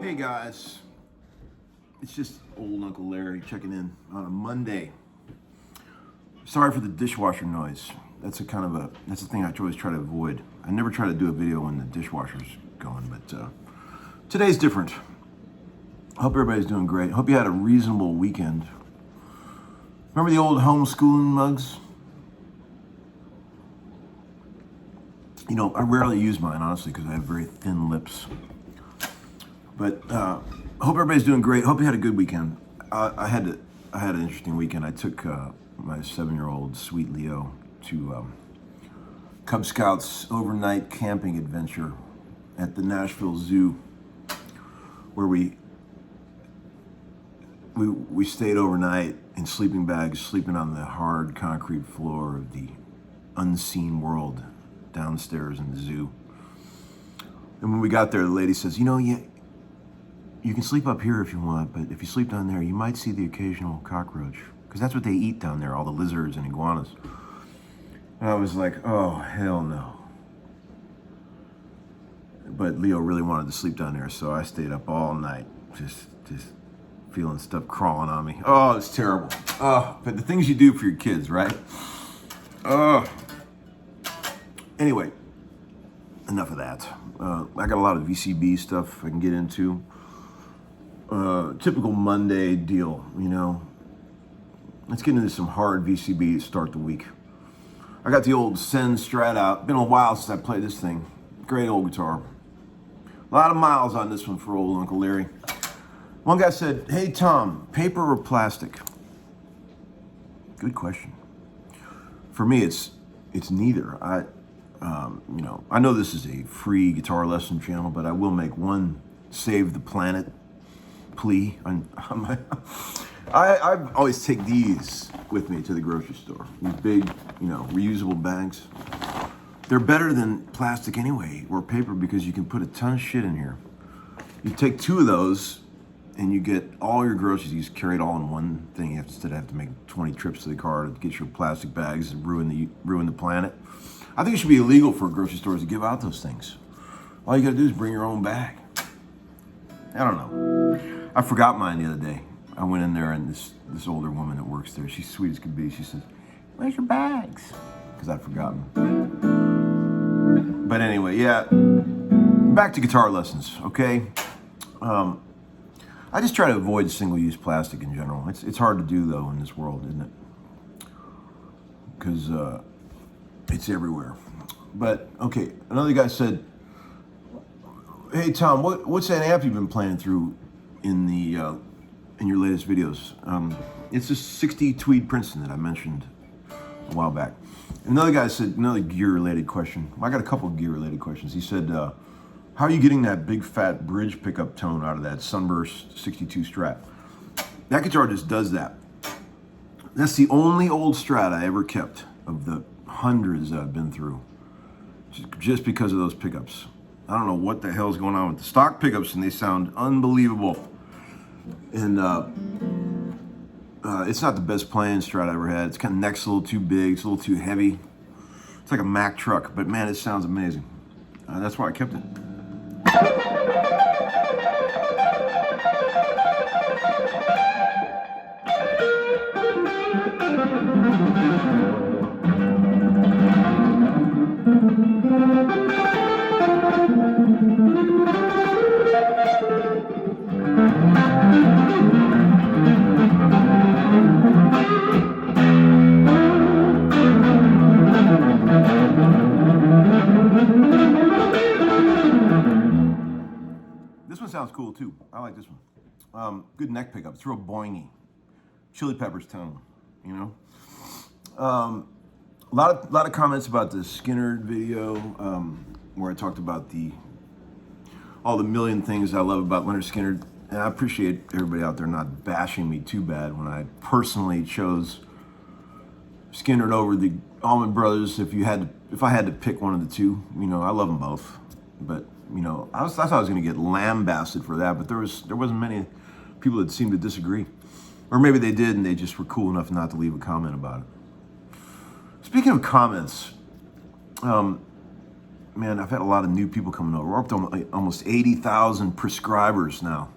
Hey guys, it's just old Uncle Larry checking in on a Monday. Sorry for the dishwasher noise. That's a thing I always try to avoid. I never try to do a video when the dishwasher's going, but today's different. Hope everybody's doing great. Hope you had a reasonable weekend. Remember the old homeschooling mugs? You know, I rarely use mine, honestly, because I have very thin lips. But hope everybody's doing great. Hope you had a good weekend. I had an interesting weekend. I took my 7-year-old sweet Leo to Cub Scouts overnight camping adventure at the Nashville Zoo, where we stayed overnight in sleeping bags, sleeping on the hard concrete floor of the unseen world downstairs in the zoo. And when we got there, the lady says, you know, you can sleep up here if you want, but if you sleep down there, you might see the occasional cockroach, because that's what they eat down there, all the lizards and iguanas. And I was like, oh, hell no. But Leo really wanted to sleep down there, so I stayed up all night, just feeling stuff crawling on me. Oh, it's terrible. Oh, but the things you do for your kids, right? Oh. Anyway, enough of that. I got a lot of VCB stuff I can get into. Typical Monday deal, you know. Let's get into some hard VCB to start the week. I got the old Sen Strat out. Been a while since I played this thing. Great old guitar. A lot of miles on this one for old Uncle Larry. One guy said, hey Tom, paper or plastic? Good question. For me, it's neither. I know this is a free guitar lesson channel, but I will make one save the planet plea. I always take these with me to the grocery store. These big, reusable bags. They're better than plastic anyway, or paper, because you can put a ton of shit in here. You take 2 of those, and you get all your groceries. You just carry it all in one thing. Instead of have to make 20 trips to the car to get your plastic bags and ruin the planet. I think it should be illegal for grocery stores to give out those things. All you gotta do is bring your own bag. I don't know. I forgot mine the other day. I went in there, and this older woman that works there, she's sweet as could be. She says, where's your bags? Because I'd forgotten. But anyway, yeah. Back to guitar lessons, okay? I just try to avoid single-use plastic in general. It's hard to do, though, in this world, isn't it? Because it's everywhere. But, okay, another guy said, hey, Tom, what's that amp you've been playing through in your latest videos? It's this 60 Tweed Princeton that I mentioned a while back. Another guy said, another gear-related question. I got a couple of gear-related questions. He said, how are you getting that big fat bridge pickup tone out of that Sunburst 62 Strat? That guitar just does that. That's the only old Strat I ever kept of the hundreds that I've been through, just because of those pickups. I don't know what the hell's going on with the stock pickups, and they sound unbelievable. And it's not the best playing Strat I ever had. It's kind of neck's a little too big. It's a little too heavy. It's like a Mack truck, but man, it sounds amazing. That's why I kept it. This one sounds cool too. I like this one. Good neck pickup. It's real boingy. Chili Peppers tone, you know. A lot of comments about the Skinner video where I talked about all the million things I love about Leonard Skinner, and I appreciate everybody out there not bashing me too bad when I personally chose Skinner over the Allman Brothers. If I had to pick one of the two, you know, I love them both, but you know, I thought I was going to get lambasted for that, but there wasn't many people that seemed to disagree, or maybe they did and they just were cool enough not to leave a comment about it. Speaking of comments, man, I've had a lot of new people coming over. We're up to almost 80,000 prescribers now.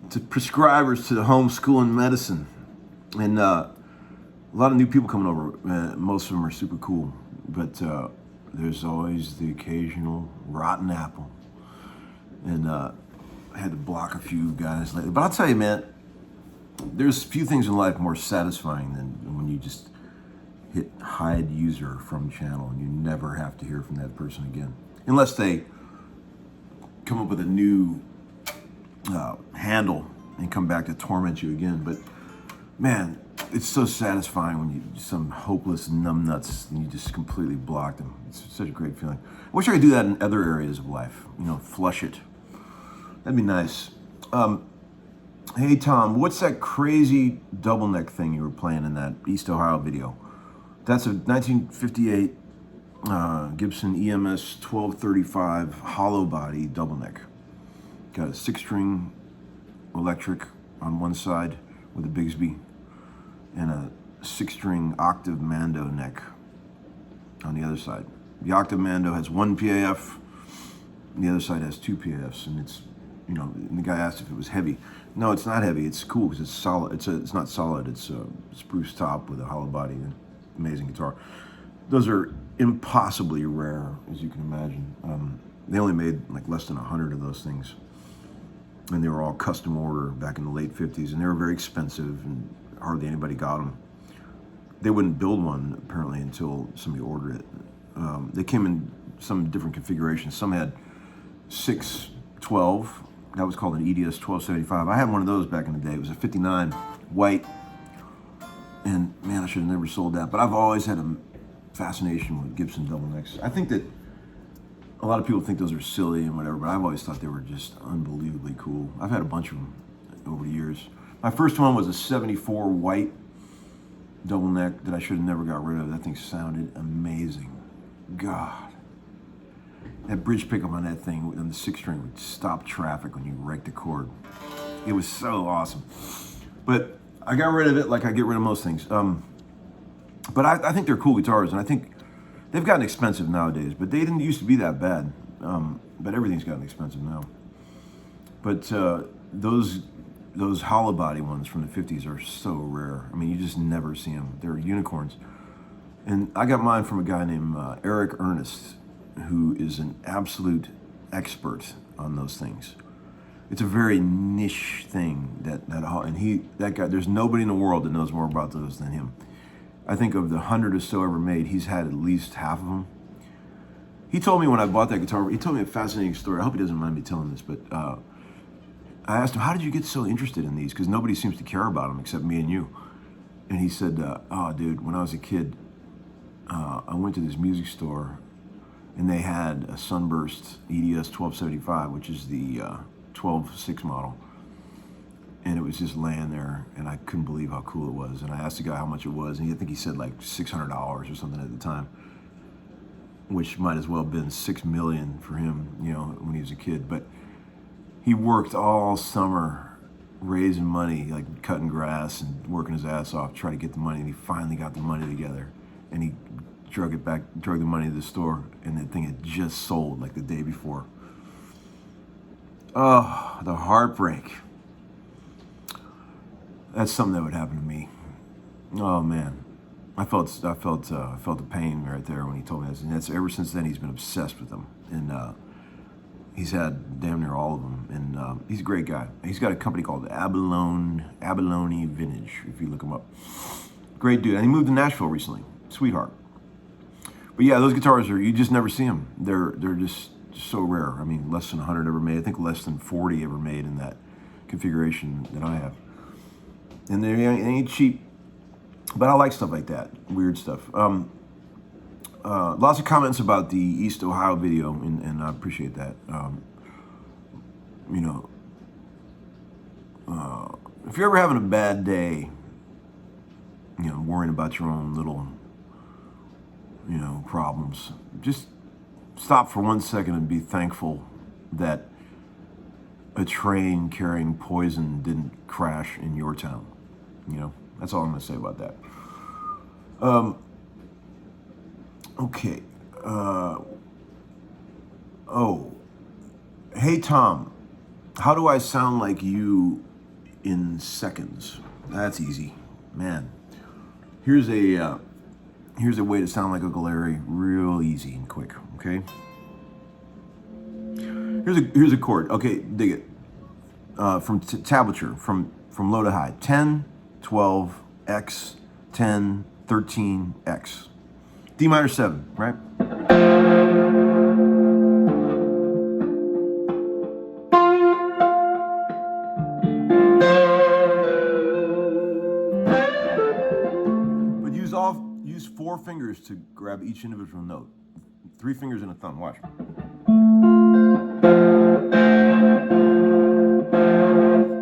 Prescribers to the homeschooling medicine, and a lot of new people coming over. Most of them are super cool, but there's always the occasional rotten apple, and I had to block a few guys lately. But I'll tell you, man, there's few things in life more satisfying than when you just hit hide user from channel and you never have to hear from that person again, unless they come up with a new handle and come back to torment you again. But man, it's so satisfying when you some hopeless numbnuts and you just completely block them. It's such a great feeling. I wish I could do that in other areas of life. You know, flush it. That'd be nice. Hey Tom, what's that crazy double neck thing you were playing in that East Ohio video? That's a 1958 Gibson EMS 1235 hollow body double neck. Got a 6-string electric on one side with a Bigsby, and a 6-string octave Mando neck on the other side. The octave Mando has 1 PAF, and the other side has 2 PAFs, and it's, you know, and the guy asked if it was heavy. No, it's not heavy. It's cool because it's solid. It's not solid. It's a spruce top with a hollow body and amazing guitar. Those are impossibly rare, as you can imagine. They only made like less than 100 of those things, and they were all custom order back in the late 50s, and they were very expensive, and hardly anybody got them. They wouldn't build one apparently until somebody ordered it. They came in some different configurations. Some had 612. That was called an EDS 1275. I had one of those back in the day. It was a 59 white, and man, I should have never sold that. But I've always had a fascination with Gibson double necks. I think that a lot of people think those are silly and whatever, but I've always thought they were just unbelievably cool. I've had a bunch of them over the years. My first one was a 74 white double neck that I should have never got rid of. That thing sounded amazing. God. That bridge pickup on that thing on the 6-string would stop traffic when you wrecked the chord. It was so awesome. But I got rid of it like I get rid of most things. But I think they're cool guitars, and I think they've gotten expensive nowadays, but they didn't used to be that bad. But everything's gotten expensive now. But those hollow body ones from the 50s are so rare. I mean, you just never see them. They're unicorns. And I got mine from a guy named Eric Ernest, who is an absolute expert on those things. It's a very niche thing that guy, there's nobody in the world that knows more about those than him. I think of the 100 or so ever made, he's had at least half of them. He told me when I bought that guitar, he told me a fascinating story. I hope he doesn't mind me telling this, but I asked him, how did you get so interested in these? Because nobody seems to care about them except me and you. And he said, oh dude, when I was a kid, I went to this music store and they had a Sunburst EDS 1275, which is the 12.6 model. And it was just laying there, and I couldn't believe how cool it was. And I asked the guy how much it was, and I think he said like $600 or something at the time. which might as well have been 6 million for him, you know, when he was a kid. But he worked all summer raising money, like cutting grass and working his ass off, trying to get the money. And he finally got the money together, and he drug the money to the store, and that thing had just sold like the day before. Oh, the heartbreak. That's something that would happen to me. Oh man, I felt the pain right there when he told me this, and that's ever since then he's been obsessed with them, and he's had damn near all of them, and he's a great guy. He's got a company called Abalone Vintage. If you look him up, great dude, and he moved to Nashville recently. Sweetheart. But yeah, those guitars you just never see them. They're just so rare. I mean, less than 100 ever made. I think less than 40 ever made in that configuration that I have. And they ain't cheap, but I like stuff like that, weird stuff. Lots of comments about the East Ohio video, and I appreciate that. You know, if you're ever having a bad day, you know, worrying about your own little, you know, problems, just stop for 1 second and be thankful that a train carrying poison didn't crash in your town. You know, that's all I'm going to say about that. Okay. Oh, hey Tom, how do I sound like you in seconds? That's easy, man. Here's a way to sound like Uncle Larry, real easy and quick. Okay. Here's a chord. Okay, dig it. From tablature, from low to high. 10, 12, X, 10, 13, X. D minor 7, right? But use 4 fingers to grab each individual note. 3 fingers and a thumb. Watch. And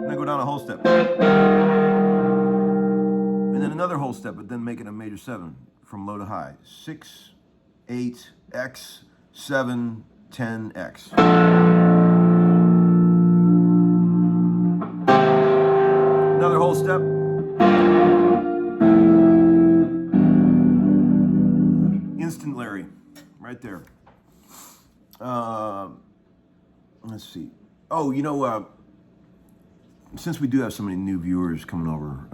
then go down a whole step. And then another whole step, but then make it a major 7 from low to high. 6, 8, X, 7, 10, X. Another whole step. Instant Larry, right there. Let's see. Oh, you know, since we do have so many new viewers coming over,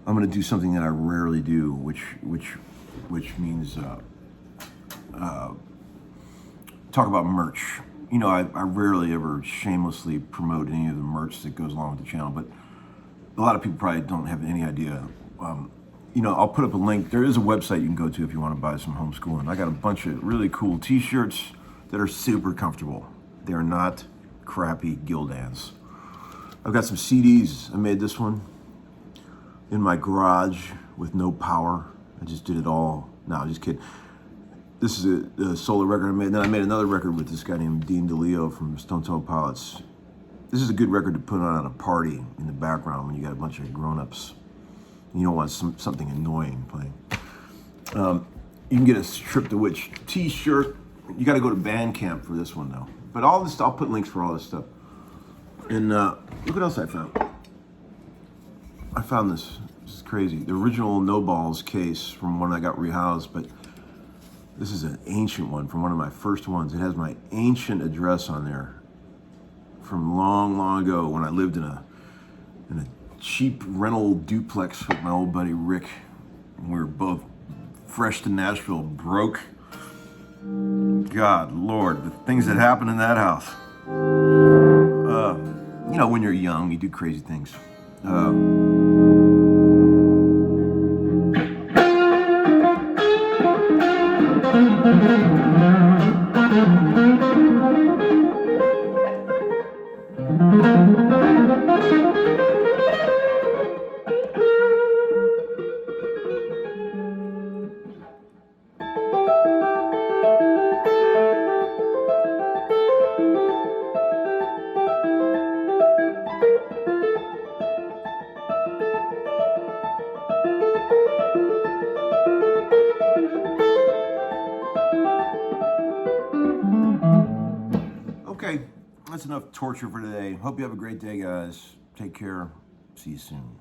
I'm going to do something that I rarely do, which means talk about merch. You know, I rarely ever shamelessly promote any of the merch that goes along with the channel, but a lot of people probably don't have any idea. You know, I'll put up a link. There is a website you can go to if you want to buy some Homeskoolin. I got a bunch of really cool t-shirts that are super comfortable. They're not crappy Gildans. I've got some CDs. I made this one in my garage with no power. I just did it all. No, I'm just kidding. This is a solo record I made. And then I made another record with this guy named Dean DeLeo from Stone Temple Pilots. This is a good record to put on at a party in the background when you got a bunch of grown-ups. You don't want something annoying playing. You can get a Strip the Witch t-shirt. You got to go to Bandcamp for this one though. But all this, I'll put links for all this stuff. And look what else I found. I found this. This is crazy. The original No Balls case from one I got rehoused, but this is an ancient one from one of my first ones. It has my ancient address on there from long, long ago when I lived in a cheap rental duplex with my old buddy Rick. We were both fresh to Nashville, broke. God, Lord, the things that happen in that house. You know, when you're young, you do crazy things. That's enough torture for today. Hope you have a great day, guys. Take care. See you soon.